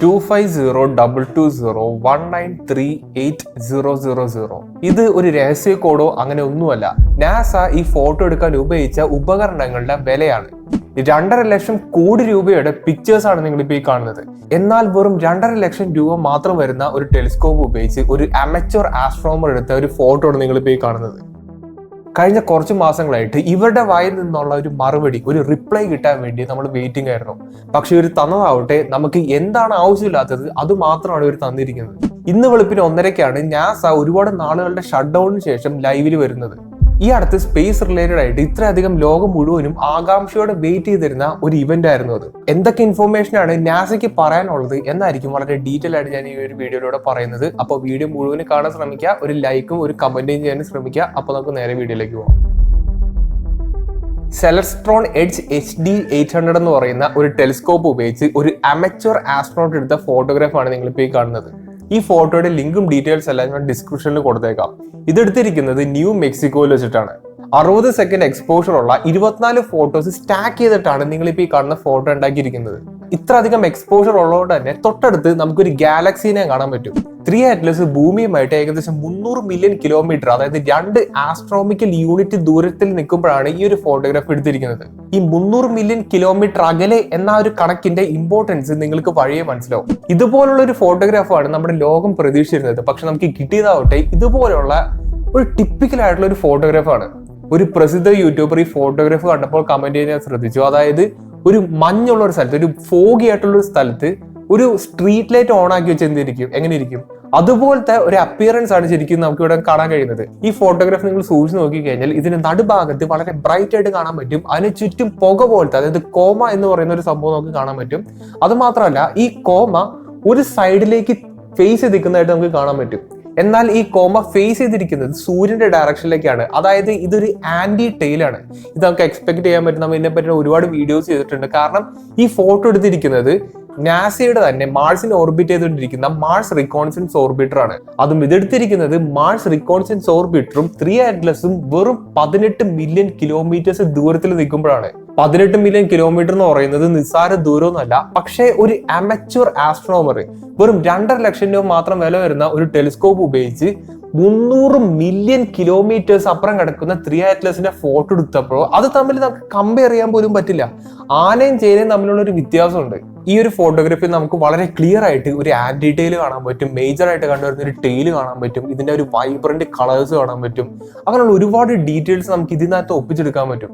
250220193800. ഇത് ഒരു രഹസ്യ കോഡോ അങ്ങനെ ഒന്നുമല്ല. നാസ ഈ ഫോട്ടോ എടുക്കാൻ ഉപയോഗിച്ച ഉപകരണങ്ങളുടെ വിലയാണ്. 2.5 ലക്ഷം കോടി രൂപയുടെ പിക്ചേഴ്സ് ആണ് നിങ്ങളിപ്പോൾ ഈ കാണുന്നത്. എന്നാൽ വെറും 2.5 ലക്ഷം രൂപ മാത്രം വരുന്ന ഒരു ടെലിസ്കോപ്പ് ഉപയോഗിച്ച് ഒരു അമച്വർ ആസ്ട്രോണമർ എടുത്ത ഒരു ഫോട്ടോ ആണ് നിങ്ങളിപ്പോൾ ഈ കാണുന്നത്. കഴിഞ്ഞ കുറച്ച് മാസങ്ങളായിട്ട് ഇവരുടെ വായിൽ നിന്നുള്ള ഒരു മറുപടി, ഒരു റിപ്ലൈ കിട്ടാൻ വേണ്ടി നമ്മൾ വെയിറ്റിംഗ് ആയിരുന്നു. പക്ഷെ ഇവർ തന്നതാവട്ടെ നമുക്ക് എന്താണ് ആവശ്യമില്ലാത്തത് അത് മാത്രമാണ് ഇവർ തന്നിരിക്കുന്നത്. ഇന്ന് വെളുപ്പിന് 1:30-ക്കാണ് നാസ ഒരുപാട് നാളുകളുടെ ഷട്ട് ഡൗണിന് ശേഷം ലൈവിൽ വരുന്നത്. ഈ അടുത്ത് സ്പേസ് റിലേറ്റഡ് ആയിട്ട് ഇത്രയധികം ലോകം മുഴുവനും ആകാംക്ഷയോടെ വെയിറ്റ് ചെയ്തിരുന്ന ഒരു ഇവന്റ് ആയിരുന്നു അത്. എന്തൊക്കെ ഇൻഫോർമേഷൻ ആണ് നാസയ്ക്ക് പറയാനുള്ളത് എന്നായിരിക്കും വളരെ ഡീറ്റെയിൽ ആയിട്ട് ഞാൻ ഈ ഒരു വീഡിയോയിലൂടെ പറയുന്നത്. അപ്പോൾ വീഡിയോ മുഴുവനും കാണാൻ ശ്രമിക്കുക, ഒരു ലൈക്കും ഒരു കമന്റും ചെയ്യാനും ശ്രമിക്കുക. അപ്പോൾ നമുക്ക് നേരെ വീഡിയോയിലേക്ക് പോകാം. സെലസ്ട്രോൺ എഡ്ജ് HD800 എന്ന് പറയുന്ന ഒരു ടെലിസ്കോപ്പ് ഉപയോഗിച്ച് ഒരു അമച്വർ ആസ്ട്രോണോട്ട് എടുത്ത ഫോട്ടോഗ്രാഫാണ് നിങ്ങളിപ്പോൾ ഈ കാണുന്നത്. ഈ ഫോട്ടോയുടെ ലിങ്കും ഡീറ്റെയിൽസ് എല്ലാം ഞാൻ ഡിസ്ക്രിപ്ഷനിൽ കൊടുത്തേക്കാം. ഇതെടുത്തിരിക്കുന്നത് ന്യൂ മെക്സിക്കോയിൽ വെച്ചിട്ടാണ്. 60 സെക്കൻഡ് എക്സ്പോഷർ ഉള്ള 24 ഫോട്ടോസ് സ്റ്റാക്ക് ചെയ്തിട്ടാണ് നിങ്ങളിപ്പോൾ ഈ കാണുന്ന ഫോട്ടോ ഉണ്ടാക്കിയിരിക്കുന്നത്. ഇത്ര അധികം എക്സ്പോഷർ ഉള്ളതുകൊണ്ട് തന്നെ തൊട്ടടുത്ത് നമുക്കൊരു ഗാലക്സീനെ കാണാൻ പറ്റും. 3 അറ്റ്ലസ് ഭൂമിയുമായിട്ട് ഏകദേശം 300 മില്യൺ കിലോമീറ്റർ, അതായത് 2 ആസ്ട്രോണോമിക്കൽ യൂണിറ്റ് ദൂരത്തിൽ നിൽക്കുമ്പോഴാണ് ഈ ഒരു ഫോട്ടോഗ്രാഫ് എടുത്തിരിക്കുന്നത്. ഈ 300 മില്യൺ കിലോമീറ്റർ അകലെ എന്ന ഒരു കണക്കിന്റെ ഇമ്പോർട്ടൻസ് നിങ്ങൾക്ക് വഴിയെ മനസ്സിലാവും. ഇതുപോലുള്ള ഒരു ഫോട്ടോഗ്രാഫാണ് നമ്മുടെ ലോകം പ്രതീക്ഷിച്ചിരുന്നത്. പക്ഷെ നമുക്ക് കിട്ടിയതാവട്ടെ ഇതുപോലുള്ള ഒരു ടിപ്പിക്കൽ ആയിട്ടുള്ള ഒരു ഫോട്ടോഗ്രാഫാണ്. ഒരു പ്രസിദ്ധ യൂട്യൂബർ ഈ ഫോട്ടോഗ്രാഫ് കണ്ടപ്പോൾ കമന്റ് ചെയ്യാൻ ശ്രദ്ധിച്ചു. അതായത് ഒരു മഞ്ഞുള്ള ഒരു സ്ഥലത്ത്, ഒരു ഫോഗി ആയിട്ടുള്ള ഒരു സ്ഥലത്ത് ഒരു സ്ട്രീറ്റ് ലൈറ്റ് ഓൺ ആക്കി വെച്ച് എന്തിരിക്കും, എങ്ങനെ ഇരിക്കും, അതുപോലത്തെ ഒരു അപ്പിയറൻസ് ആണ് ശരിക്കും നമുക്ക് ഇവിടെ കാണാൻ കഴിയുന്നത്. ഈ ഫോട്ടോഗ്രാഫ് നിങ്ങൾ സൂക്ഷിച്ച് നോക്കി കഴിഞ്ഞാൽ ഇതിന്റെ നടുഭാഗത്ത് വളരെ ബ്രൈറ്റ് ആയിട്ട് കാണാൻ പറ്റും. അതിന് ചുറ്റും പുക പോലത്തെ, അതായത് കോമ എന്ന് പറയുന്ന ഒരു സംഭവം നമുക്ക് കാണാൻ പറ്റും. അത് മാത്രമല്ല ഈ കോമ ഒരു സൈഡിലേക്ക് ഫേസ് ചെയ്തിരിക്കുന്നതായിട്ട് നമുക്ക് കാണാൻ പറ്റും. എന്നാൽ ഈ കോമ ഫേസ് ചെയ്തിരിക്കുന്നത് സൂര്യന്റെ ഡയറക്ഷനിലേക്കാണ്. അതായത് ഇതൊരു ആന്റി ടെയിലാണ്. ഇത് നമുക്ക് എക്സ്പെക്ട് ചെയ്യാൻ പറ്റും. നമ്മൾ ഇതിനെപ്പറ്റി ഒരുപാട് വീഡിയോസ് ചെയ്തിട്ടുണ്ട്. കാരണം ഈ ഫോട്ടോ എടുത്തിരിക്കുന്നത് നാസയുടെ തന്നെ മാർസിനെ ഓർബിറ്റ് ചെയ്തുകൊണ്ടിരിക്കുന്ന മാർസ് റിക്കോൺസൻസ് ഓർബിറ്റർ ആണ്. അതും ഇതെടുത്തിരിക്കുന്നത് മാർസ് റിക്കോൺസൻസ് ഓർബിറ്ററും 3 അറ്റ്ലസും വെറും 18 മില്യൺ കിലോമീറ്റേഴ്സ് ദൂരത്തിൽ നിൽക്കുമ്പോഴാണ്. 18 മില്യൺ കിലോമീറ്റർ എന്ന് പറയുന്നത് നിസ്സാര ദൂരമൊന്നുമല്ല. പക്ഷേ ഒരു അമച്വർ ആസ്ട്രോണമർ വെറും 2.5 ലക്ഷം രൂപ മാത്രം വില വരുന്ന ഒരു ടെലിസ്കോപ്പ് ഉപയോഗിച്ച് 300 മില്യൺ കിലോമീറ്റേഴ്സ് അപ്പുറം കിടക്കുന്ന 3 അറ്റ്ലസിന്റെ ഫോട്ടോ എടുത്തപ്പോൾ അത് തമ്മിൽ നമുക്ക് കമ്പയർ ചെയ്യാൻ പോലും പറ്റില്ല. ആനയും ചേനയും തമ്മിലുള്ള ഒരു വ്യത്യാസമുണ്ട്. ഈ ഒരു ഫോട്ടോഗ്രാഫിയിൽ നമുക്ക് വളരെ ക്ലിയർ ആയിട്ട് ഒരു ആന്റി ടെയിൽ കാണാൻ പറ്റും, മേജർ ആയിട്ട് കണ്ടുവരുന്ന ഒരു ടെയിൽ കാണാൻ പറ്റും, ഇതിന്റെ ഒരു വൈബ്രന്റ് കളേഴ്സ് കാണാൻ പറ്റും. അങ്ങനെയുള്ള ഒരുപാട് ഡീറ്റെയിൽസ് നമുക്ക് ഇതിനകത്ത് ഒപ്പിച്ചെടുക്കാൻ പറ്റും.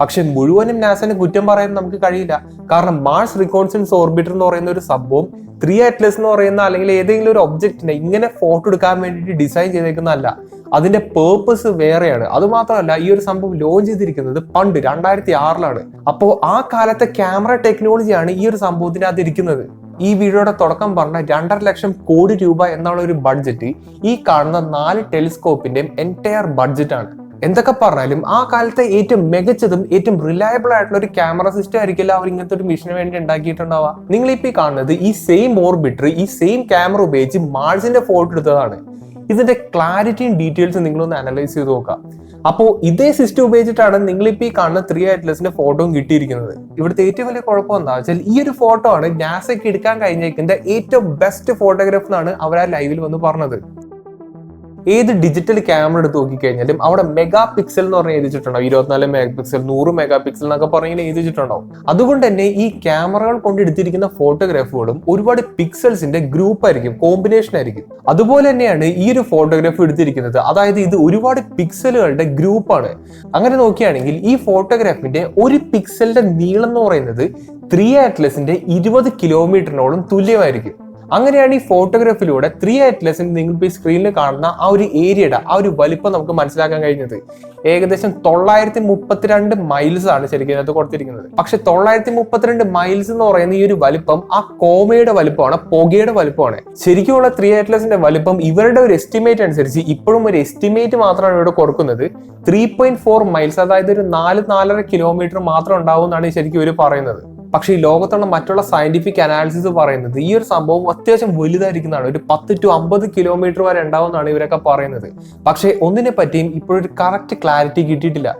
പക്ഷെ മുഴുവനും നാസനെ കുറ്റം പറയാൻ നമുക്ക് കഴിയില്ല. കാരണം മാർസ് റിക്കോൺസൻസ് ഓർബിറ്റർ എന്ന് പറയുന്ന ഒരു സംഭവം 3 അറ്റ്ലസ് എന്ന് പറയുന്ന അല്ലെങ്കിൽ ഏതെങ്കിലും ഒരു ഒബ്ജക്റ്റിനെ ഇങ്ങനെ ഫോട്ടോ എടുക്കാൻ വേണ്ടിയിട്ട് ഡിസൈൻ ചെയ്തേക്കുന്നതല്ല. അതിന്റെ പേർപ്പസ് വേറെയാണ്. അത് മാത്രമല്ല ഈ ഒരു സംഭവം ലോഞ്ച് ചെയ്തിരിക്കുന്നത് പണ്ട് 2006-ലാണ്. അപ്പോൾ ആ കാലത്തെ ക്യാമറ ടെക്നോളജിയാണ് ഈ ഒരു സംഭവത്തിനകത്ത് ഇരിക്കുന്നത്. ഈ വീഡിയോയുടെ തുടക്കം പറഞ്ഞ 2.5 ലക്ഷം കോടി രൂപ എന്നുള്ള ഒരു ബഡ്ജറ്റ് ഈ കാണുന്ന 4 ടെലിസ്കോപ്പിന്റെയും എൻറ്റയർ ബഡ്ജറ്റ് ആണ്. എന്തൊക്കെ പറഞ്ഞാലും ആ കാലത്തെ ഏറ്റവും മികച്ചതും ഏറ്റവും റിലയബിൾ ആയിട്ടുള്ള ഒരു ക്യാമറ സിസ്റ്റം ആയിരിക്കില്ല അവർ ഇങ്ങനത്തെ ഒരു മിഷന് വേണ്ടി ഉണ്ടാക്കിയിട്ടുണ്ടാവുക. നിങ്ങളിപ്പോ കാണുന്നത് ഈ സെയിം ഓർബിറ്റർ ഈ സെയിം ക്യാമറ ഉപയോഗിച്ച് മാർസിന്റെ ഫോട്ടോ എടുത്തതാണ്. ഇതിന്റെ ക്ലാരിറ്റിയും ഡീറ്റെയിൽസും നിങ്ങളൊന്ന് അനലൈസ് ചെയ്ത് നോക്കാം. അപ്പോൾ ഇതേ സിസ്റ്റം ഉപയോഗിച്ചിട്ടാണ് നിങ്ങളിപ്പോ ഈ കാണുന്ന 3 അറ്റ്ലസിന്റെ ഫോട്ടോയും കിട്ടിയിരിക്കുന്നത്. ഇവിടുത്തെ ഏറ്റവും വലിയ കുഴപ്പം എന്താ വെച്ചാൽ ഈ ഒരു ഫോട്ടോ ആണ് നാസയ്ക്ക് എടുക്കാൻ കഴിഞ്ഞേക്കുന്ന ഏറ്റവും ബെസ്റ്റ് ഫോട്ടോഗ്രാഫ് എന്നാണ് അവർ ആ ലൈവിൽ വന്ന് പറഞ്ഞത്. ഏത് ഡിജിറ്റൽ ക്യാമറ എടുത്ത് നോക്കിക്കഴിഞ്ഞാലും അവിടെ മെഗാ പിക്സൽ എന്ന് പറഞ്ഞ് എഴുതിച്ചിട്ടുണ്ടാവും. 24 മെഗാ പിക്സൽ, 100 മെഗാ പിക്സൽ എന്നൊക്കെ പറഞ്ഞ് എഴുതിച്ചിട്ടുണ്ടാവും. അതുകൊണ്ട് തന്നെ ഈ ക്യാമറകൾ കൊണ്ട് എടുത്തിരിക്കുന്ന ഫോട്ടോഗ്രാഫുകളും ഒരുപാട് പിക്സൽസിന്റെ ഗ്രൂപ്പ് ആയിരിക്കും, കോമ്പിനേഷൻ ആയിരിക്കും. അതുപോലെ തന്നെയാണ് ഈ ഒരു ഫോട്ടോഗ്രാഫ് എടുത്തിരിക്കുന്നത്. അതായത് ഇത് ഒരുപാട് പിക്സലുകളുടെ ഗ്രൂപ്പാണ്. അങ്ങനെ നോക്കുകയാണെങ്കിൽ ഈ ഫോട്ടോഗ്രാഫിന്റെ ഒരു പിക്സലിന്റെ നീളം എന്ന് പറയുന്നത് 3 അറ്റ്ലസിന്റെ 20 കിലോമീറ്ററിനോളം തുല്യമായിരിക്കും. അങ്ങനെയാണ് ഈ ഫോട്ടോഗ്രാഫിലൂടെ 3 അറ്റ്ലസിൽ നിങ്ങൾ ഈ സ്ക്രീനിൽ കാണുന്ന ആ ഒരു ഏരിയയുടെ ആ ഒരു വലിപ്പം നമുക്ക് മനസ്സിലാക്കാൻ കഴിഞ്ഞത്. ഏകദേശം 932 മൈൽസ് ആണ് ശരിക്കും അതിനകത്ത് കൊടുത്തിരിക്കുന്നത്. പക്ഷെ 932 മൈൽസ് എന്ന് പറയുന്ന ഈ ഒരു വലിപ്പം ആ കോമയുടെ വലിപ്പമാണ്, പുകയുടെ വലിപ്പമാണ്. ശരിക്കുമുള്ള 3 അറ്റ്ലസിന്റെ വലിപ്പം ഇവരുടെ ഒരു എസ്റ്റിമേറ്റ് അനുസരിച്ച് ഇപ്പോഴും ഒരു എസ്റ്റിമേറ്റ് മാത്രമാണ് ഇവിടെ കൊടുക്കുന്നത്. 3.4 മൈൽസ്, അതായത് ഒരു 4-4.5 കിലോമീറ്റർ മാത്രം ഉണ്ടാവും എന്നാണ് ശരിക്കും ഇവർ പറയുന്നത്. പക്ഷേ ഈ ലോകത്തുള്ള മറ്റുള്ള സയന്റിഫിക് അനാലിസിസ് പറയുന്നത് ഈ ഒരു സംഭവം അത്യാവശ്യം വലുതായിരിക്കുന്നതാണ്. ഒരു 10 to 50 കിലോമീറ്റർ വരെ ഉണ്ടാവുമെന്നാണ് ഇവരൊക്കെ പറയുന്നത്. പക്ഷേ ഒന്നിനെ പറ്റിയും ഇപ്പോഴൊരു കറക്റ്റ് ക്ലാരിറ്റി കിട്ടിയിട്ടില്ല.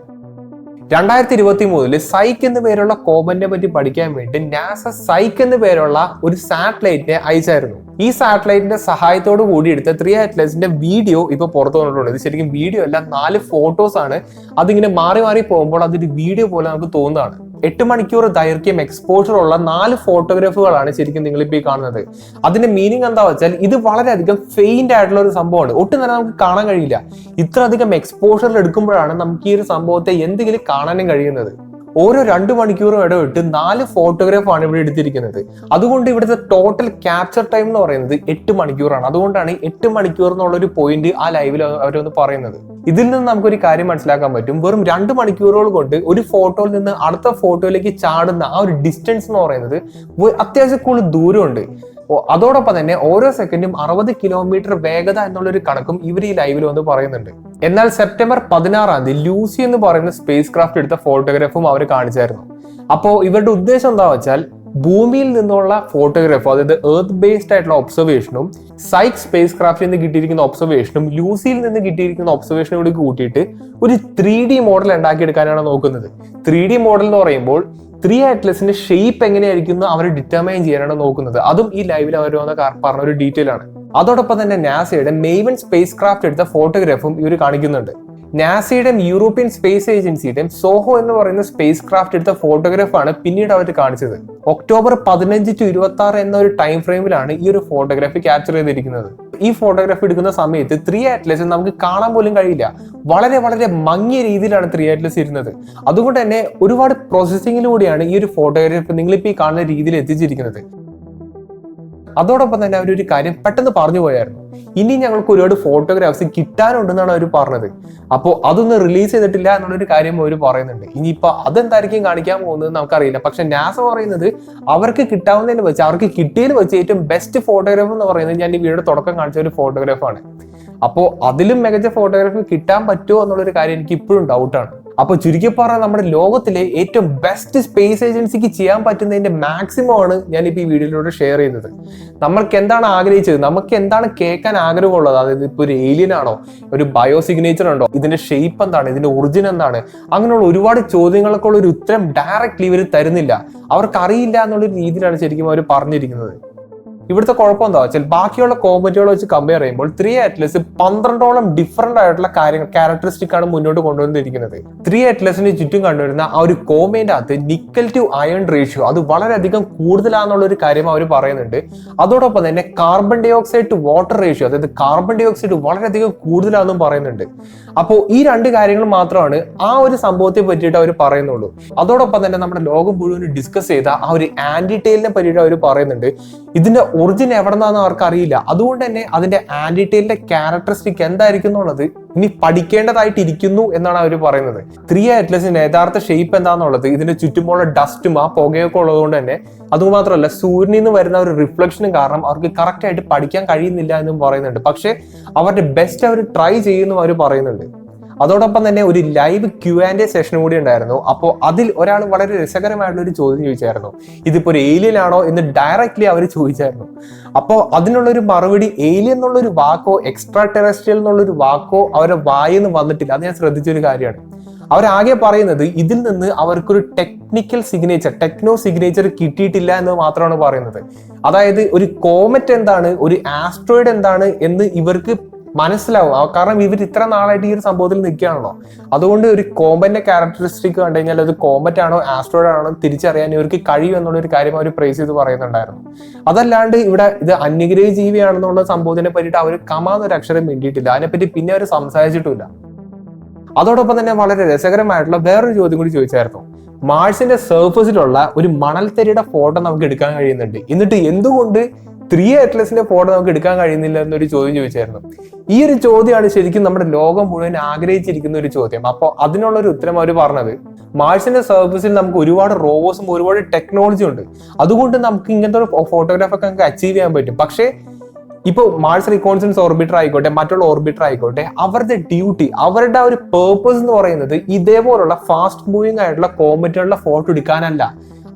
2023 സൈക്ക് എന്ന് പേരുള്ള കോമറ്റിനെ പറ്റി പഠിക്കാൻ വേണ്ടി നാസ സൈക്ക് എന്ന് പേരുള്ള ഒരു സാറ്റലൈറ്റിനെ അയച്ചായിരുന്നു. ഈ സാറ്റലൈറ്റിന്റെ സഹായത്തോട് കൂടി എടുത്ത 3 അറ്റ്ലസിന്റെ വീഡിയോ ഇപ്പൊ പുറത്തു വന്നിട്ടുണ്ട്. ഇത് ശരിക്കും വീഡിയോ അല്ല, 4 ഫോട്ടോസ് ആണ്. അതിങ്ങനെ മാറി മാറി പോകുമ്പോൾ അതൊരു വീഡിയോ പോലെ നമുക്ക് തോന്നുന്നതാണ്. 8 മണിക്കൂർ ദൈർഘ്യം എക്സ്പോഷർ ഉള്ള 4 ഫോട്ടോഗ്രാഫുകളാണ് ശരിക്കും നിങ്ങളിപ്പോൾ ഈ കാണുന്നത്. അതിന്റെ മീനിങ് എന്താ വെച്ചാൽ ഇത് വളരെയധികം ഫെയിന്റ് ആയിട്ടുള്ള ഒരു സംഭവമാണ്. ഒട്ടും തന്നെ നമുക്ക് കാണാൻ കഴിയില്ല. ഇത്രയധികം എക്സ്പോഷറിൽ എടുക്കുമ്പോഴാണ് നമുക്ക് ഈ ഒരു സംഭവത്തെ എന്തെങ്കിലും കാണാനും കഴിയുന്നത്. ഓരോ 2 മണിക്കൂറും ഇടവിട്ട് 4 ഫോട്ടോഗ്രാഫാണ് ഇവിടെ എടുത്തിരിക്കുന്നത്. അതുകൊണ്ട് ഇവിടുത്തെ ടോട്ടൽ ക്യാപ്ചർ ടൈം എന്ന് പറയുന്നത് 8 മണിക്കൂറാണ്. അതുകൊണ്ടാണ് 8 മണിക്കൂർ എന്നുള്ളൊരു പോയിന്റ് ആ ലൈവിൽ അവരൊന്ന് പറയുന്നത്. ഇതിൽ നിന്ന് നമുക്കൊരു കാര്യം മനസ്സിലാക്കാൻ പറ്റും. വെറും 2 മണിക്കൂറുകൾ കൊണ്ട് ഒരു ഫോട്ടോയിൽ നിന്ന് അടുത്ത ഫോട്ടോയിലേക്ക് ചാടുന്ന ആ ഒരു ഡിസ്റ്റൻസ് എന്ന് പറയുന്നത് അത്യാവശ്യം കൂടുതൽ ദൂരമുണ്ട്. അതോടൊപ്പം തന്നെ ഓരോ സെക്കൻഡും 60 കിലോമീറ്റർ വേഗത എന്നുള്ളൊരു കണക്കും ഇവർ ഈ ലൈവിൽ വന്ന് പറയുന്നുണ്ട്. എന്നാൽ സെപ്റ്റംബർ 16 ലൂസി എന്ന് പറയുന്ന സ്പേസ് ക്രാഫ്റ്റ് എടുത്ത ഫോട്ടോഗ്രാഫും അവർ കാണിച്ചായിരുന്നു. അപ്പോൾ ഇവരുടെ ഉദ്ദേശം എന്താ വെച്ചാൽ ഭൂമിയിൽ നിന്നുള്ള ഫോട്ടോഗ്രാഫ്, അതായത് എർത്ത് ബേസ്ഡ് ആയിട്ടുള്ള ഒബ്സർവേഷനും സൈക്ക് സ്പേസ് ക്രാഫ്റ്റിൽ നിന്ന് കിട്ടിയിരിക്കുന്ന ഒബ്സർവേഷനും ലൂസിയിൽ നിന്ന് കിട്ടിയിരിക്കുന്ന ഒബ്സർവേഷനും കൂടി കൂട്ടിയിട്ട് ഒരു 3D മോഡൽ ഉണ്ടാക്കിയെടുക്കാനാണ് നോക്കുന്നത്. 3D മോഡൽ എന്ന് പറയുമ്പോൾ 3 അറ്റ്ലസിന്റെ ഷേപ്പ് എങ്ങനെയായിരിക്കും അവർ ഡിറ്റർമൈൻ ചെയ്യാനാണ് നോക്കുന്നത്. അതും ഈ ലൈവിൽ അവർ പറഞ്ഞ ഒരു ഡീറ്റെയിൽ ആണ്. അതോടൊപ്പം തന്നെ നാസയുടെ മെയ്വൻ സ്പേസ് ക്രാഫ്റ്റ് എടുത്ത ഫോട്ടോഗ്രാഫും ഇവർ കാണിക്കുന്നുണ്ട്. നാസയുടെയും യൂറോപ്യൻ സ്പേസ് ഏജൻസിയുടെയും സോഹോ എന്ന് പറയുന്ന സ്പേസ് ക്രാഫ്റ്റ് എടുത്ത ഫോട്ടോഗ്രാഫാണ് പിന്നീട് അവർ കാണിച്ചത്. ഒക്ടോബർ 15 to 26 എന്ന ഒരു ടൈം ഫ്രെയിമിലാണ് ഈ ഒരു ഫോട്ടോഗ്രാഫി ക്യാപ്ചർ ചെയ്തിരിക്കുന്നത്. ഈ ഫോട്ടോഗ്രാഫി എടുക്കുന്ന സമയത്ത് 3 അറ്റ്ലസ് നമുക്ക് കാണാൻ പോലും കഴിയില്ല. വളരെ വളരെ മങ്ങിയ രീതിയിലാണ് 3 അറ്റ്ലസ് ഇരുന്നത്. അതുകൊണ്ട് തന്നെ ഒരുപാട് പ്രോസസ്സിങ്ങിലൂടെയാണ് ഈ ഒരു ഫോട്ടോഗ്രാഫി നിങ്ങളിപ്പോൾ ഈ കാണുന്ന രീതിയിൽ എത്തിച്ചിരിക്കുന്നത്. അതോടൊപ്പം തന്നെ അവരൊരു കാര്യം പെട്ടെന്ന് പറഞ്ഞു പോയായിരുന്നു, ഇനി ഞങ്ങൾക്ക് ഒരുപാട് ഫോട്ടോഗ്രാഫ്സ് കിട്ടാനുണ്ടെന്നാണ് അവർ പറഞ്ഞത്. അപ്പോൾ അതൊന്നും റിലീസ് ചെയ്തിട്ടില്ല എന്നുള്ളൊരു കാര്യം അവർ പറയുന്നുണ്ട്. ഇനിയിപ്പോ അതെന്തായിരിക്കും കാണിക്കാൻ പോകുന്നത് നമുക്കറിയില്ല. പക്ഷെ നാസ പറയുന്നത് അവർക്ക് കിട്ടാവുന്നതിൽ വെച്ച്, അവർക്ക് കിട്ടിയതിൽ വെച്ച് ഏറ്റവും ബെസ്റ്റ് ഫോട്ടോഗ്രാഫ് എന്ന് പറയുന്നത് ഞാൻ ഈ വീഡിയോ തുടക്കം കാണിച്ച ഒരു ഫോട്ടോഗ്രാഫാണ്. അപ്പോൾ അതിലും മികച്ച ഫോട്ടോഗ്രാഫി കിട്ടാൻ പറ്റുമോ എന്നുള്ളൊരു കാര്യം എനിക്ക് ഇപ്പോഴും ഡൗട്ടാണ്. അപ്പൊ ചുരുക്കി പറഞ്ഞാൽ നമ്മുടെ ലോകത്തിലെ ഏറ്റവും ബെസ്റ്റ് സ്പേസ് ഏജൻസിക്ക് ചെയ്യാൻ പറ്റുന്നതിന്റെ മാക്സിമം ആണ് ഞാനിപ്പോ ഈ വീഡിയോയിലൂടെ ഷെയർ ചെയ്യുന്നത്. നമ്മൾക്ക് എന്താണ് ആഗ്രഹിച്ചത്, നമുക്ക് എന്താണ് കേൾക്കാൻ ആഗ്രഹമുള്ളത്, അതായത് ഇപ്പൊ ഒരു ഏലിയൻ ആണോ, ഒരു ബയോ സിഗ്നേച്ചർ ഉണ്ടോ, ഇതിന്റെ ഷേപ്പ് എന്താണ്, ഇതിന്റെ ഒറിജിൻ എന്താണ്, അങ്ങനെയുള്ള ഒരുപാട് ചോദ്യങ്ങൾക്കുള്ള ഒരു ഉത്തരം ഡയറക്റ്റ്ലി ഇവർ തരുന്നില്ല. അവർക്ക് അറിയില്ല എന്നുള്ളൊരു രീതിയിലാണ് ശരിക്കും അവർ പറഞ്ഞിരിക്കുന്നത്. ഇവിടുത്തെ കുഴപ്പം എന്താ വെച്ചാൽ ബാക്കിയുള്ള കോമറ്റുകൾ വെച്ച് കമ്പയർ ചെയ്യുമ്പോൾ 3 അറ്റ്ലസ് 12ഓളം ഡിഫറെന്റ് ആയിട്ടുള്ള ക്യാരക്ടറിസ്റ്റിക് ആണ് മുന്നോട്ട് കൊണ്ടുവന്നിരിക്കുന്നത്. 3 അറ്റ്ലസിന് ചുറ്റും കണ്ടുവരുന്ന ആ ഒരു കോമേന്റെ അകത്ത് നിക്കൽ ടു അയൺ റേഷ്യോ അത് വളരെയധികം കൂടുതലാണെന്നുള്ള ഒരു കാര്യം അവർ പറയുന്നുണ്ട്. അതോടൊപ്പം തന്നെ carbon dioxide to water ratio, അതായത് കാർബൺ ഡൈ ഓക്സൈഡ് വളരെയധികം കൂടുതലാണെന്നും പറയുന്നുണ്ട്. അപ്പോൾ ഈ 2 കാര്യങ്ങൾ മാത്രമാണ് ആ ഒരു സംഭവത്തെ പറ്റിയിട്ട് അവർ പറയുന്നുള്ളൂ. അതോടൊപ്പം തന്നെ നമ്മുടെ ലോകം മുഴുവൻ ഡിസ്കസ് ചെയ്ത ആ ഒരു ആന്റിടെയിലിനെ പറ്റിയിട്ട് അവർ പറയുന്നുണ്ട്. ഇതിന്റെ ഒറിജിൻ എവിടെ നിന്നാന്ന് അവർക്ക് അറിയില്ല. അതുകൊണ്ട് തന്നെ അതിന്റെ ആന്റിടെയിലിന്റെ ക്യാരക്ടറിസ്റ്റിക് എന്തായിരിക്കും എന്നുള്ളത് ഇനി പഠിക്കേണ്ടതായിട്ടിരിക്കുന്നു എന്നാണ് അവർ പറയുന്നത്. 3 അറ്റ്ലസിന്റെ യഥാർത്ഥ ഷേപ്പ് എന്താണെന്നുള്ളത് ഇതിന്റെ ചുറ്റുമുള്ള ഡസ്റ്റും ആ പുകയൊക്കെ ഉള്ളതുകൊണ്ട് തന്നെ, അതുമാത്രമല്ല സൂര്യനിൽ നിന്ന് വരുന്ന ഒരു റിഫ്ലക്ഷനും കാരണം അവർക്ക് കറക്റ്റ് ആയിട്ട് പഠിക്കാൻ കഴിയുന്നില്ല എന്നും പറയുന്നുണ്ട്. പക്ഷെ അവരുടെ ബെസ്റ്റ് അവർ ട്രൈ ചെയ്യുന്നു അവർ പറയുന്നുണ്ട്. അതോടൊപ്പം തന്നെ ഒരു ലൈവ് Q&A സെഷൻ കൂടി ഉണ്ടായിരുന്നു. അപ്പോൾ അതിൽ ഒരാൾ വളരെ രസകരമായിട്ടുള്ള ഒരു ചോദ്യം ചോദിച്ചായിരുന്നു, ഇതിപ്പോ ഒരു ഏലിയൻ ആണോ എന്ന് ഡയറക്റ്റ്ലി അവർ ചോദിച്ചായിരുന്നു. അപ്പോൾ അതിനുള്ളൊരു മറുപടി ഏലിയൻ എന്നുള്ളൊരു വാക്കോ എക്സ്ട്രാ ടെറസ്ട്രിയൽ എന്നുള്ളൊരു വാക്കോ അവരുടെ വായിന്ന് വന്നിട്ടില്ല. അത് ഞാൻ ശ്രദ്ധിച്ചൊരു കാര്യമാണ്. അവരാകെ പറയുന്നത് ഇതിൽ നിന്ന് അവർക്കൊരു ടെക്നോ സിഗ്നേച്ചർ കിട്ടിയിട്ടില്ല എന്ന് മാത്രമാണ് പറയുന്നത്. അതായത് ഒരു കോമറ്റ് എന്താണ്, ഒരു ആസ്ട്രോയിഡ് എന്താണ് എന്ന് ഇവർക്ക് മനസ്സിലാവും. കാരണം ഇവർ ഇത്ര നാളായിട്ട് ഈ ഒരു സംഭവത്തിൽ നിൽക്കുകയാണല്ലോ. അതുകൊണ്ട് ഒരു കോമറ്റിന്റെ ക്യാരക്ടറിസ്റ്റിക് കണ്ടു കഴിഞ്ഞാൽ അത് കോമറ്റ് ആണോ ആസ്ട്രോയിഡ് ആണോ തിരിച്ചറിയാൻ ഇവർക്ക് കഴിയും എന്നുള്ളൊരു കാര്യം അവർ പ്രൈസ് ചെയ്ത് പറയുന്നുണ്ടായിരുന്നു. അതല്ലാണ്ട് ഇവിടെ ഇത് അന്യഗ്രഹ ജീവിയാണെന്നുള്ള സംഭവത്തിനെ പറ്റിയിട്ട് അവർ കമാന്നൊരു അക്ഷരം വേണ്ടിയിട്ടില്ല. അതിനെപ്പറ്റി പിന്നെ അവർ സംസാരിച്ചിട്ടില്ല. അതോടൊപ്പം തന്നെ വളരെ രസകരമായിട്ടുള്ള വേറൊരു ചോദ്യം കൂടി ചോദിച്ചായിരുന്നു, മാർസിന്റെ സർഫസിലുള്ള ഒരു മണൽത്തരിയുടെ ഫോട്ടോ നമുക്ക് എടുക്കാൻ കഴിയുന്നുണ്ട്, എന്നിട്ട് എന്തുകൊണ്ട് 3 അറ്റ്ലസിന്റെ ഫോട്ടോ നമുക്ക് എടുക്കാൻ കഴിയുന്നില്ല എന്നൊരു ചോദ്യം ചോദിച്ചായിരുന്നു. ഈ ഒരു ചോദ്യമാണ് ശരിക്കും നമ്മുടെ ലോകം മുഴുവൻ ആഗ്രഹിച്ചിരിക്കുന്ന ഒരു ചോദ്യം. അപ്പോൾ അതിനുള്ള ഒരു ഉത്തരം അവർ പറഞ്ഞത്, മാർസിന്റെ സർഫസിൽ നമുക്ക് ഒരുപാട് റോവേഴ്സും ഒരുപാട് ടെക്നോളജി ഉണ്ട്, അതുകൊണ്ട് നമുക്ക് ഇങ്ങനത്തെ ഒരു ഫോട്ടോഗ്രാഫൊക്കെ നമുക്ക് അച്ചീവ് ചെയ്യാൻ പറ്റും. പക്ഷേ ഇപ്പോൾ മാർസ് റീകോൺസൻസ് ഓർബിറ്റർ ആയിക്കോട്ടെ, മറ്റുള്ള ഓർബിറ്റർ ആയിക്കോട്ടെ, അവരുടെ ഡ്യൂട്ടി, അവരുടെ ആ ഒരു പേർപ്പസ് എന്ന് പറയുന്നത് ഇതേപോലുള്ള ഫാസ്റ്റ് മൂവിങ് ആയിട്ടുള്ള കോമറ്റുകളുടെ ഫോട്ടോ എടുക്കാനല്ല.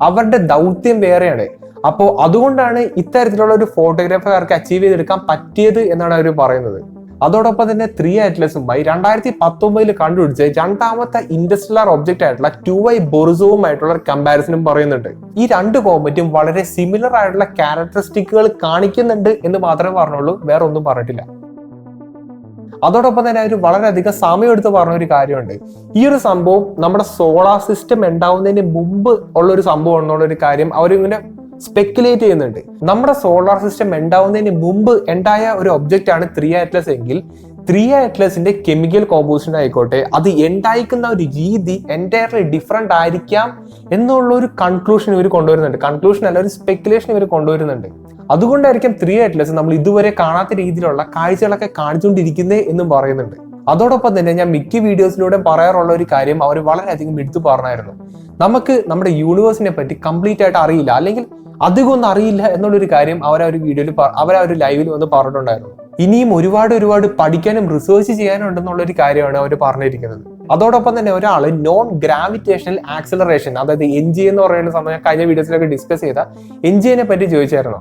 അവരുടെ ദൗത്യം വേറെയാണ്. അപ്പോൾ അതുകൊണ്ടാണ് ഇത്തരത്തിലുള്ള ഒരു ഫോട്ടോഗ്രാഫർക്ക് അച്ചീവ് ചെയ്തെടുക്കാൻ പറ്റിയത് എന്നാണ് അവർ പറയുന്നത്. അതോടൊപ്പം തന്നെ 3 Atlasമായി 2019 കണ്ടുപിടിച്ച രണ്ടാമത്തെ ഇന്റർസ്റ്റെല്ലാർ ഒബ്ജക്റ്റ് ആയിട്ടുള്ള 2I ബൊറിസോവുമായിട്ടുള്ള ഒരു കമ്പാരിസണും പറയുന്നുണ്ട്. ഈ രണ്ട് കോമറ്റും വളരെ സിമിലർ ആയിട്ടുള്ള ക്യാരക്ടറിസ്റ്റിക്കുകൾ കാണിക്കുന്നുണ്ട് എന്ന് മാത്രമേ പറഞ്ഞുള്ളൂ, വേറെ ഒന്നും പറഞ്ഞിട്ടില്ല. അതോടൊപ്പം തന്നെ ഒരു വളരെയധികം സമയം എടുത്ത് പറഞ്ഞ ഒരു കാര്യമുണ്ട്. ഈ ഒരു സംഭവം നമ്മുടെ സോളാർ സിസ്റ്റം ഉണ്ടാവുന്നതിന് മുമ്പ് ഉള്ള ഒരു സംഭവം എന്നുള്ള ഒരു കാര്യം അവരിങ്ങനെ സ്പെക്കുലേറ്റ് ചെയ്യുന്നുണ്ട്. നമ്മുടെ സോളാർ സിസ്റ്റം ഉണ്ടാവുന്നതിന് മുമ്പ് ഉണ്ടായ ഒരു ഒബ്ജക്റ്റ് ആണ് 3 Atlas എങ്കിൽ 3 Atlasന്റെ കെമിക്കൽ കോമ്പോസിഷൻ ആയിക്കോട്ടെ, അത് ഉണ്ടായിരിക്കുന്ന ഒരു രീതി എൻറ്റയർലി ഡിഫറെന്റ് ആയിരിക്കാം എന്നുള്ള ഒരു കൺക്ലൂഷൻ ഇവർ കൊണ്ടുവരുന്നുണ്ട്. കൺക്ലൂഷൻ അല്ല, ഒരു സ്പെക്കുലേഷൻ ഇവർ കൊണ്ടുവരുന്നുണ്ട്. അതുകൊണ്ടായിരിക്കും 3 Atlas നമ്മൾ ഇതുവരെ കാണാത്ത രീതിയിലുള്ള കാഴ്ചകളൊക്കെ കാണിച്ചുകൊണ്ടിരിക്കുന്നത് എന്നും പറയുന്നുണ്ട്. അതോടൊപ്പം തന്നെ ഞാൻ മിക്ക വീഡിയോസിലൂടെ പറയാറുള്ള ഒരു കാര്യം അവർ വളരെയധികം എടുത്തു പറഞ്ഞായിരുന്നു. നമുക്ക് നമ്മുടെ യൂണിവേഴ്സിനെ പറ്റി കംപ്ലീറ്റ് ആയിട്ട് അറിയില്ല, അല്ലെങ്കിൽ അധികം ഒന്നും അറിയില്ല എന്നുള്ളൊരു കാര്യം അവരാ ഒരു ലൈവിൽ വന്ന് പറഞ്ഞിട്ടുണ്ടായിരുന്നു. ഇനിയും ഒരുപാട് പഠിക്കാനും റിസർച്ച് ചെയ്യാനും ഉണ്ടെന്നുള്ളൊരു കാര്യമാണ് അവർ പറഞ്ഞിരിക്കുന്നത്. അതോടൊപ്പം തന്നെ ഒരാള് നോൺ ഗ്രാവിറ്റേഷണൽ ആക്സിലറേഷൻ, അതായത് NG എന്ന് പറയുന്ന സമയം കഴിഞ്ഞ വീഡിയോസിലൊക്കെ ഡിസ്കസ് ചെയ്ത NGനെ പറ്റി ചോദിച്ചായിരുന്നു.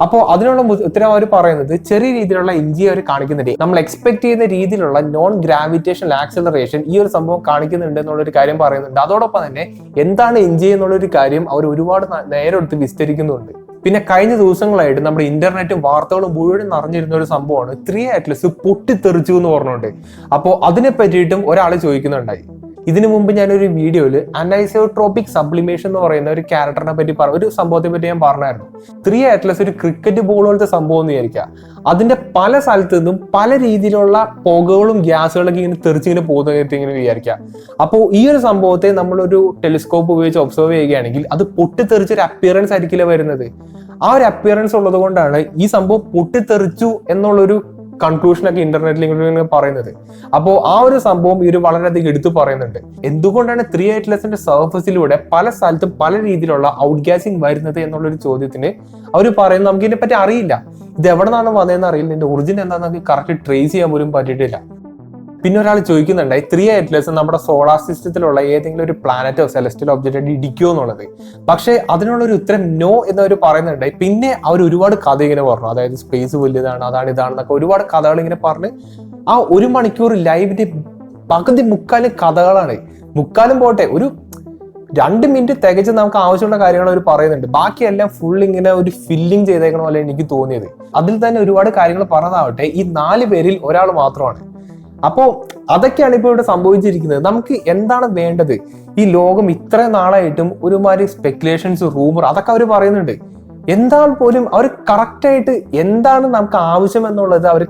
അപ്പോൾ അതിനുള്ള ഉത്തരം അവർ പറയുന്നത് ചെറിയ രീതിയിലുള്ള NG അവർ കാണിക്കുന്നുണ്ട്. നമ്മൾ എക്സ്പെക്ട് ചെയ്യുന്ന രീതിയിലുള്ള നോൺ ഗ്രാവിറ്റേഷണൽ ആക്സിലറേഷൻ ഈ ഒരു സംഭവം കാണിക്കുന്നുണ്ട് എന്നുള്ളൊരു കാര്യം പറയുന്നുണ്ട്. അതോടൊപ്പം തന്നെ എന്താണ് NG എന്നുള്ളൊരു കാര്യം അവർ ഒരുപാട് നേരം എടുത്ത് വിസ്തരിക്കുന്നുണ്ട്. പിന്നെ കഴിഞ്ഞ ദിവസങ്ങളായിട്ട് നമ്മുടെ ഇന്റർനെറ്റും വാർത്തകളും മുഴുവൻ നിറഞ്ഞിരുന്ന ഒരു സംഭവമാണ് 3 Atlas പൊട്ടിത്തെറിച്ചു എന്ന് പറഞ്ഞുകൊണ്ട്. അപ്പോൾ അതിനെ പറ്റിയിട്ടും ഒരാൾ ചോദിക്കുന്നുണ്ടായി. ഇതിനു മുമ്പ് ഞാനൊരു വീഡിയോയിൽ അനൈസോട്രോപിക് സബ്ലിമേഷൻ എന്ന് പറയുന്ന ഒരു ക്യാരക്ടറിനെ പറ്റി ഒരു സംഭവത്തെ പറ്റി ഞാൻ പറഞ്ഞായിരുന്നു. 3 Atlas ഒരു ക്രിക്കറ്റ് ബോൾ പോലത്തെ സംഭവം എന്ന് വിചാരിക്കുക. അതിന്റെ പല സ്ഥലത്തു നിന്നും പല രീതിയിലുള്ള പുകകളും ഗ്യാസുകളൊക്കെ ഇങ്ങനെ തെറിച്ചിങ്ങനെ പോകുന്നതായിട്ട് ഇങ്ങനെ വിചാരിക്കുക. അപ്പോൾ ഈ ഒരു സംഭവത്തെ നമ്മളൊരു ടെലിസ്കോപ്പ് ഉപയോഗിച്ച് ഒബ്സർവ് ചെയ്യുകയാണെങ്കിൽ അത് പൊട്ടിത്തെറിച്ചൊരു അപ്പിയറൻസ് ആയിരിക്കില്ല വരുന്നത്. ആ ഒരു അപ്പിയറൻസ് ഉള്ളത് കൊണ്ടാണ് ഈ സംഭവം പൊട്ടിത്തെറിച്ചു എന്നുള്ളൊരു കൺക്ലൂഷനൊക്കെ ഇന്റർനെറ്റിൽ ഇങ്ങനെ പറയുന്നത്. അപ്പോൾ ആ ഒരു സംഭവം ഇവർ വളരെയധികം എടുത്തു പറയുന്നുണ്ട്. എന്തുകൊണ്ടാണ് 3 Atlasന്റെ സർഫസിലൂടെ പല സ്ഥലത്തും പല രീതിയിലുള്ള ഔട്ട് ഗ്യാസിങ് വരുന്നത് എന്നുള്ളൊരു ചോദ്യത്തിന് അവർ പറയുന്നത് നമുക്ക് ഇതിനെ പറ്റി അറിയില്ല, ഇത് എവിടെ നിന്നാണ് വന്നതെന്ന് അറിയില്ല, ഇതിന്റെ ഒറിജിൻ എന്താണെന്ന് നമുക്ക് കറക്റ്റ് ട്രേസ് ചെയ്യാൻ പോലും പറ്റിയിട്ടില്ല. പിന്നെ ഒരാൾ ചോദിക്കുന്നുണ്ടായി 3 Atlas നമ്മുടെ സോളാർ സിസ്റ്റത്തിലുള്ള ഏതെങ്കിലും ഒരു പ്ലാനറ്റോ സെലസ്റ്റിയൽ ഒബ്ജക്റ്റ് ആയിട്ട് ഇടിക്കുമോ എന്നുള്ളത്. പക്ഷെ അതിനുള്ള ഒരു ഉത്തരം നോ എന്നവർ പറയുന്നുണ്ടായി. പിന്നെ അവർ ഒരുപാട് കഥ ഇങ്ങനെ പറഞ്ഞു, അതായത് സ്പേസ് വലിയതാണ്, അതാണ് ഇതാണെന്നൊക്കെ ഒരുപാട് കഥകൾ ഇങ്ങനെ പറഞ്ഞ് ആ 1 മണിക്കൂർ ലൈവിന്റെ പകുതി മുക്കാലും കഥകളാണ്. മുക്കാലും പോട്ടെ, ഒരു 2 മിനിറ്റ് തികച്ച് നമുക്ക് ആവശ്യമുള്ള കാര്യങ്ങൾ അവർ പറയുന്നുണ്ട്. ബാക്കിയെല്ലാം ഫുൾ ഇങ്ങനെ ഒരു ഫില്ലിങ് ചെയ്തേക്കണ പോലെ എനിക്ക് തോന്നിയത്. അതിൽ തന്നെ ഒരുപാട് കാര്യങ്ങൾ പറഞ്ഞതാവട്ടെ ഈ 4 പേരിൽ ഒരാൾ മാത്രമാണ്. അപ്പോൾ അതൊക്കെയാണ് ഇപ്പോൾ ഇവിടെ സംഭവിച്ചിരിക്കുന്നത്. നമുക്ക് എന്താണ് വേണ്ടത്? ഈ ലോകം ഇത്രയും നാളായിട്ടും ഒരുമാതിരി സ്പെക്കുലേഷൻസ്, റൂമർ അതൊക്കെ അവർ പറയുന്നുണ്ട്. എന്നാൽ പോലും അവർ കറക്റ്റായിട്ട് എന്താണ് നമുക്ക് ആവശ്യം എന്നുള്ളത് അവർ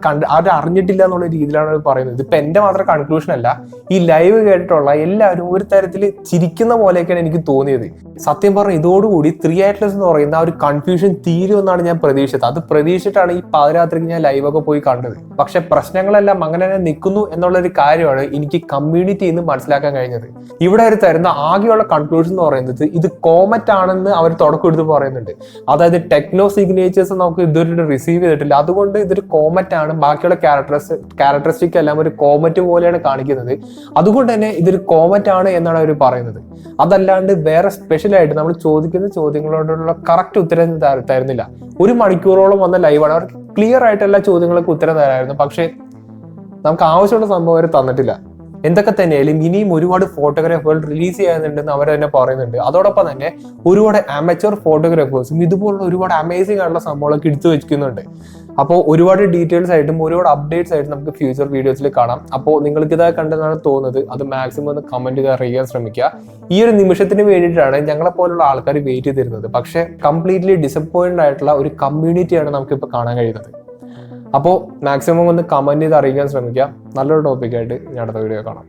അറിഞ്ഞിട്ടില്ല എന്നുള്ള രീതിയിലാണ് അവർ പറയുന്നത്. ഇപ്പൊ എന്റെ മാത്രം കൺക്ലൂഷൻ അല്ല, ഈ ലൈവ് കേട്ടിട്ടുള്ള എല്ലാവരും ഒരു തരത്തിൽ ചിരിക്കുന്ന പോലെയൊക്കെയാണ് എനിക്ക് തോന്നിയത്. സത്യം പറഞ്ഞ ഇതോടുകൂടി 3 Atlas എന്ന് പറയുന്ന ആ ഒരു കൺഫ്യൂഷൻ തീരുമെന്നാണ് ഞാൻ പ്രതീക്ഷിച്ചത്. അത് പ്രതീക്ഷിച്ചിട്ടാണ് ഈ പാതിരാത്രിക്ക് ഞാൻ ലൈവൊക്കെ പോയി കണ്ടത്. പക്ഷെ പ്രശ്നങ്ങളെല്ലാം അങ്ങനെ തന്നെ നിൽക്കുന്നു എന്നുള്ളൊരു കാര്യമാണ് എനിക്ക് കമ്മ്യൂണിറ്റിയിൽ നിന്ന് മനസ്സിലാക്കാൻ കഴിഞ്ഞത്. ഇവിടെ അവർ തരുന്ന ആകെയുള്ള കൺക്ലൂഷൻ എന്ന് പറയുന്നത് ഇത് കോമറ്റ് ആണെന്ന് അവർ തുടക്കം എടുത്ത് പറയുന്നുണ്ട്. അതായത് ടെക്നോ സിഗ്നേച്ചേഴ്സ് നമുക്ക് ഇതുവരെ റിസീവ് ചെയ്തിട്ടില്ല, അതുകൊണ്ട് ഇതൊരു കോമറ്റ് ആണ്. ബാക്കിയുള്ള ക്യാരക്ടറിസ്റ്റിക് എല്ലാം ഒരു കോമറ്റ് പോലെയാണ് കാണിക്കുന്നത്, അതുകൊണ്ട് തന്നെ ഇതൊരു കോമറ്റ് ആണ് എന്നാണ് അവർ പറയുന്നത്. അതല്ലാണ്ട് വേറെ സ്പെഷ്യൽ ആയിട്ട് നമ്മൾ ചോദിക്കുന്ന ചോദ്യങ്ങളോടുള്ള കറക്റ്റ് ഉത്തരം തരുന്നില്ല. 1 മണിക്കൂറോളം വന്ന ലൈവാണ്, അവർ ക്ലിയർ ആയിട്ട് എല്ലാ ചോദ്യങ്ങൾക്ക് ഉത്തരം തരായിരുന്നു. പക്ഷെ നമുക്ക് ആവശ്യമുള്ള സംഭവം അവർ തന്നിട്ടില്ല. എന്തൊക്കെ തന്നെയായാലും ഇനിയും ഒരുപാട് ഫോട്ടോഗ്രാഫുകൾ റിലീസ് ചെയ്യാനുണ്ടെന്ന് അവർ തന്നെ പറയുന്നുണ്ട്. അതോടൊപ്പം തന്നെ ഒരുപാട് അമച്വർ ഫോട്ടോഗ്രാഫേഴ്സും ഇതുപോലുള്ള ഒരുപാട് അമേസിംഗ് ആയിട്ടുള്ള സംഭവങ്ങളൊക്കെ എടുത്തു വെച്ചിരിക്കുന്നുണ്ട്. അപ്പോൾ ഒരുപാട് ഡീറ്റെയിൽസ് ആയിട്ടും ഒരുപാട് അപ്ഡേറ്റ്സ് ആയിട്ടും നമുക്ക് ഫ്യൂച്ചർ വീഡിയോസിൽ കാണാം. അപ്പോൾ നിങ്ങൾക്ക് ഇതായി കണ്ടെന്നാണ് തോന്നുന്നത്, അത് മാക്സിമം ഒന്ന് കമന്റ് ചെയ്ത് അറിയാൻ ശ്രമിക്കുക. ഈ ഒരു നിമിഷത്തിന് വേണ്ടിയിട്ടാണ് ഞങ്ങളെപ്പോലുള്ള ആൾക്കാർ വെയിറ്റ് ചെയ്തിരുന്നത്. പക്ഷേ കംപ്ലീറ്റ്ലി ഡിസപ്പോയിന്റഡ് ആയിട്ടുള്ള ഒരു കമ്മ്യൂണിറ്റിയാണ് നമുക്കിപ്പോൾ കാണാൻ കഴിയുന്നത്. അപ്പോൾ മാക്സിമം ഒന്ന് കമന്റ് ചെയ്ത് അറിയിക്കാൻ ശ്രമിക്കുക. നല്ലൊരു ടോപ്പിക്കായിട്ട് ഞാൻ അടുത്ത വീഡിയോ കാണാം.